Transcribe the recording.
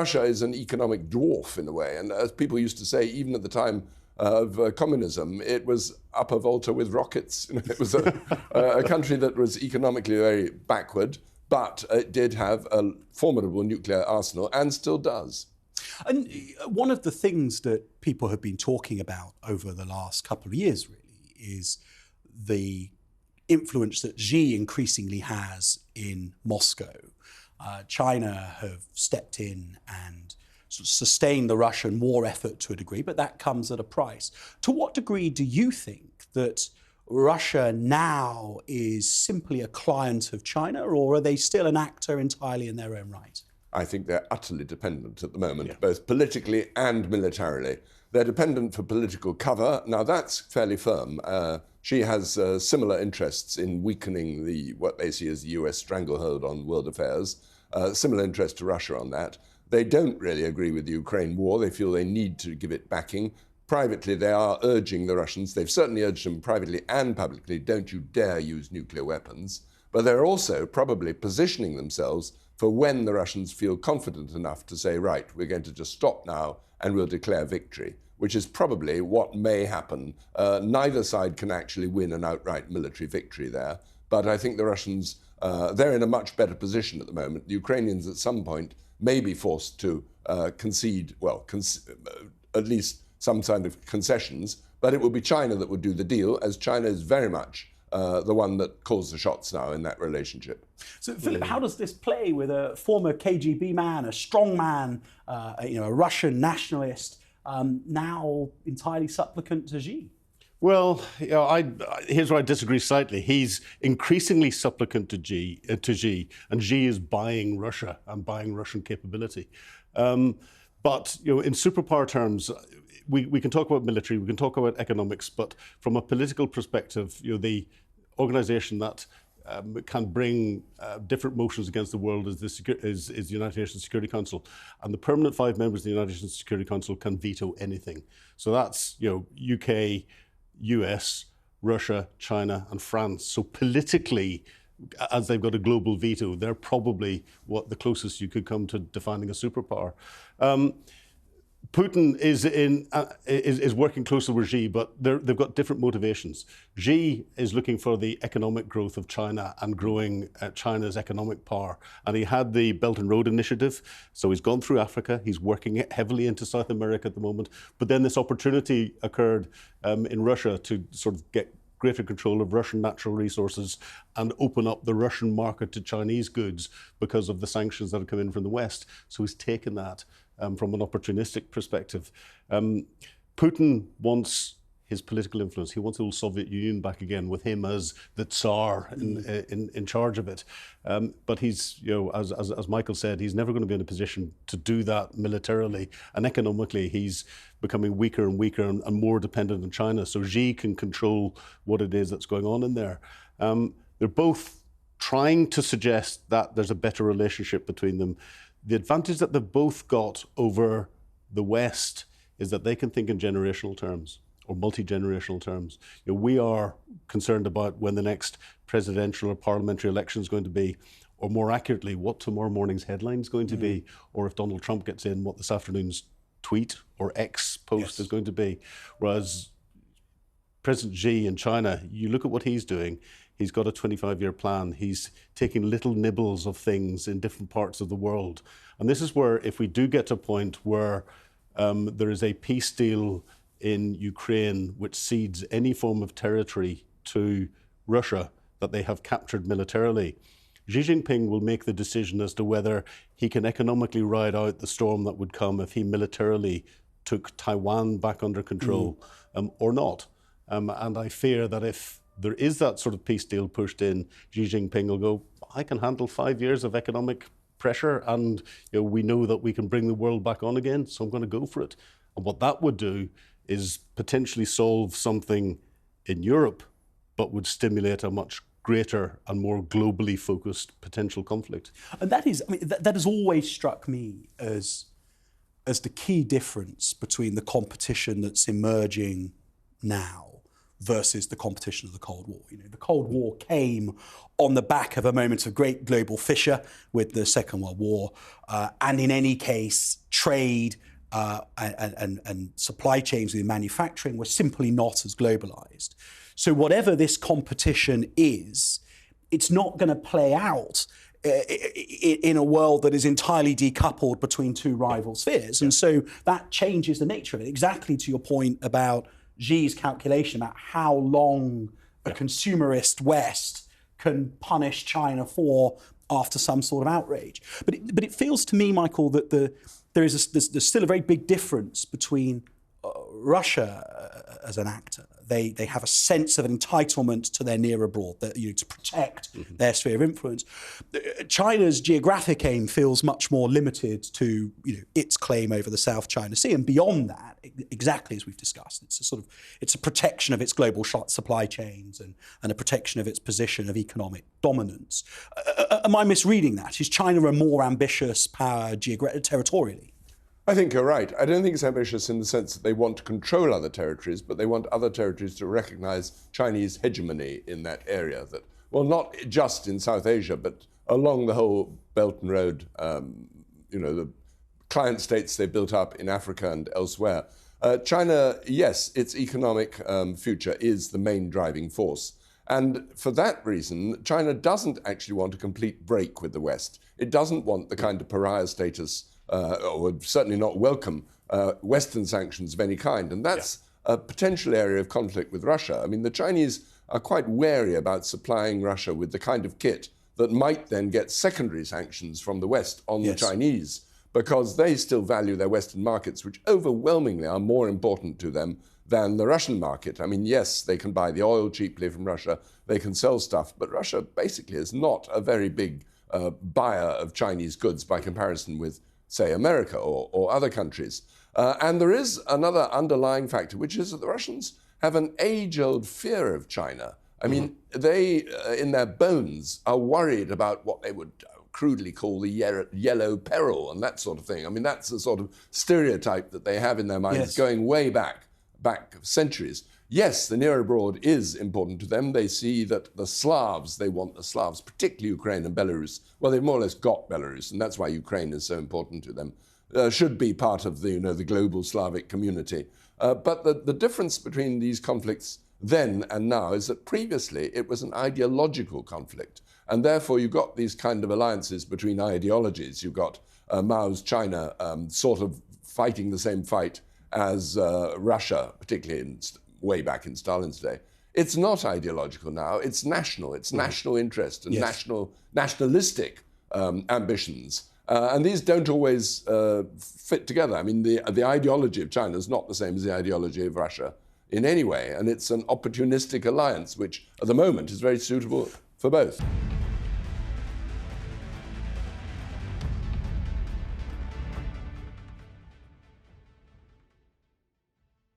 Russia is an economic dwarf in a way, and as people used to say, even at the time of communism, it was upper Volta with rockets. It was a country that was economically very backward, but it did have a formidable nuclear arsenal and still does. And one of the things that people have been talking about over the last couple of years, really, is the influence that Xi increasingly has in Moscow. China have stepped in and sort of sustained the Russian war effort to a degree, but that comes at a price. To what degree do you think that Russia now is simply a client of China, or are they still an actor entirely in their own right? I think they're utterly dependent at the moment, both politically and militarily. They're dependent for political cover. Now, that's fairly firm. She has similar interests in weakening what they see as the US stranglehold on world affairs, similar interest to Russia on that. They don't really agree with the Ukraine war. They feel they need to give it backing. Privately, they are urging the Russians, they've certainly urged them privately and publicly, don't you dare use nuclear weapons. But they're also probably positioning themselves for when the Russians feel confident enough to say, right, we're going to just stop now and we'll declare victory, which is probably what may happen. Neither side can actually win an outright military victory there. But I think the Russians, they're in a much better position at the moment. The Ukrainians at some point may be forced to concede, well, at least some kind of concessions, but it will be China that would do the deal, as China is very much the one that calls the shots now in that relationship. So, Philip, how does this play with a former KGB man, a strong man, a Russian nationalist, now entirely supplicant to Xi? Well, here's where I disagree slightly. He's increasingly supplicant to Xi, and Xi is buying Russia and buying Russian capability. But in superpower terms, we can talk about military, we can talk about economics, but from a political perspective, the organization that can bring different motions against the world is the United Nations Security Council. And the permanent 5 members of the United Nations Security Council can veto anything. So that's UK, US, Russia, China, and France. So politically, as they've got a global veto, they're probably the closest you could come to defining a superpower. Putin is working closer with Xi, but they've got different motivations. Xi is looking for the economic growth of China and growing China's economic power. And he had the Belt and Road Initiative, so he's gone through Africa. He's working heavily into South America at the moment. But then this opportunity occurred in Russia to sort of get greater control of Russian natural resources and open up the Russian market to Chinese goods because of the sanctions that have come in from the West. So he's taken that from an opportunistic perspective. Putin wants his political influence. He wants the old Soviet Union back again, with him as the Tsar in charge of it. But he's, as Michael said, he's never going to be in a position to do that militarily. And economically, he's becoming weaker and weaker and more dependent on China. So Xi can control what it is that's going on in there. They're both trying to suggest that there's a better relationship between them. The advantage that they've both got over the West is that they can think in generational terms or multi-generational terms. We are concerned about when the next presidential or parliamentary election is going to be, or more accurately, what tomorrow morning's headline is going to be, or if Donald Trump gets in, what this afternoon's tweet or X post is going to be. Whereas President Xi in China, you look at what he's doing. He's got a 25-year plan. He's taking little nibbles of things in different parts of the world. And this is where, if we do get to a point where there is a peace deal in Ukraine which cedes any form of territory to Russia that they have captured militarily, Xi Jinping will make the decision as to whether he can economically ride out the storm that would come if he militarily took Taiwan back under control or not. And I fear that if there is that sort of peace deal pushed in, Xi Jinping will go, I can handle 5 years of economic pressure, and we know that we can bring the world back on again, so I'm going to go for it. And what that would do is potentially solve something in Europe, but would stimulate a much greater and more globally focused potential conflict. And that is, that has always struck me as the key difference between the competition that's emerging now versus the competition of the Cold War. The Cold War came on the back of a moment of great global fissure with the Second World War, and in any case, trade and supply chains within manufacturing were simply not as globalized. So whatever this competition is, it's not going to play out in a world that is entirely decoupled between two rival spheres. And so that changes the nature of it. Exactly to your point about Xi's calculation about how long a consumerist West can punish China for after some sort of outrage. But it feels to me, Michael, that there's still a very big difference between Russia as an actor. They have a sense of an entitlement to their near abroad, to protect their sphere of influence. China's geographic aim feels much more limited to its claim over the South China Sea, and beyond that, exactly as we've discussed, it's a protection of its global supply chains and a protection of its position of economic dominance. Am I misreading that? Is China a more ambitious power territorially? I think you're right. I don't think it's ambitious in the sense that they want to control other territories, but they want other territories to recognize Chinese hegemony in that area. That, well, not just in South Asia, but along the whole Belt and Road, the client states they built up in Africa and elsewhere. China, yes, its economic future is the main driving force. And for that reason, China doesn't actually want a complete break with the West. It doesn't want the kind of pariah status or would certainly not welcome Western sanctions of any kind. And that's a potential area of conflict with Russia. I mean, the Chinese are quite wary about supplying Russia with the kind of kit that might then get secondary sanctions from the West on the Chinese, because they still value their Western markets, which overwhelmingly are more important to them than the Russian market. I mean, yes, they can buy the oil cheaply from Russia, they can sell stuff, but Russia basically is not a very big buyer of Chinese goods by comparison with, say, America or other countries. And there is another underlying factor, which is that the Russians have an age-old fear of China. I mean, they, in their bones, are worried about what they would crudely call the yellow peril and that sort of thing. I mean, that's the sort of stereotype that they have in their minds going way back centuries. Yes, the near abroad is important to them. They see that the Slavs, they want the Slavs, particularly Ukraine and Belarus. Well, they've more or less got Belarus, and that's why Ukraine is so important to them. Should be part of the, the global Slavic community. But the difference between these conflicts then and now is that previously it was an ideological conflict. And therefore you got these kind of alliances between ideologies. You got Mao's China sort of fighting the same fight as Russia, particularly way back in Stalin's day. It's not ideological now. It's national. It's national interest and nationalistic ambitions. And these don't always fit together. I mean, the ideology of China is not the same as the ideology of Russia in any way. And it's an opportunistic alliance, which at the moment is very suitable for both.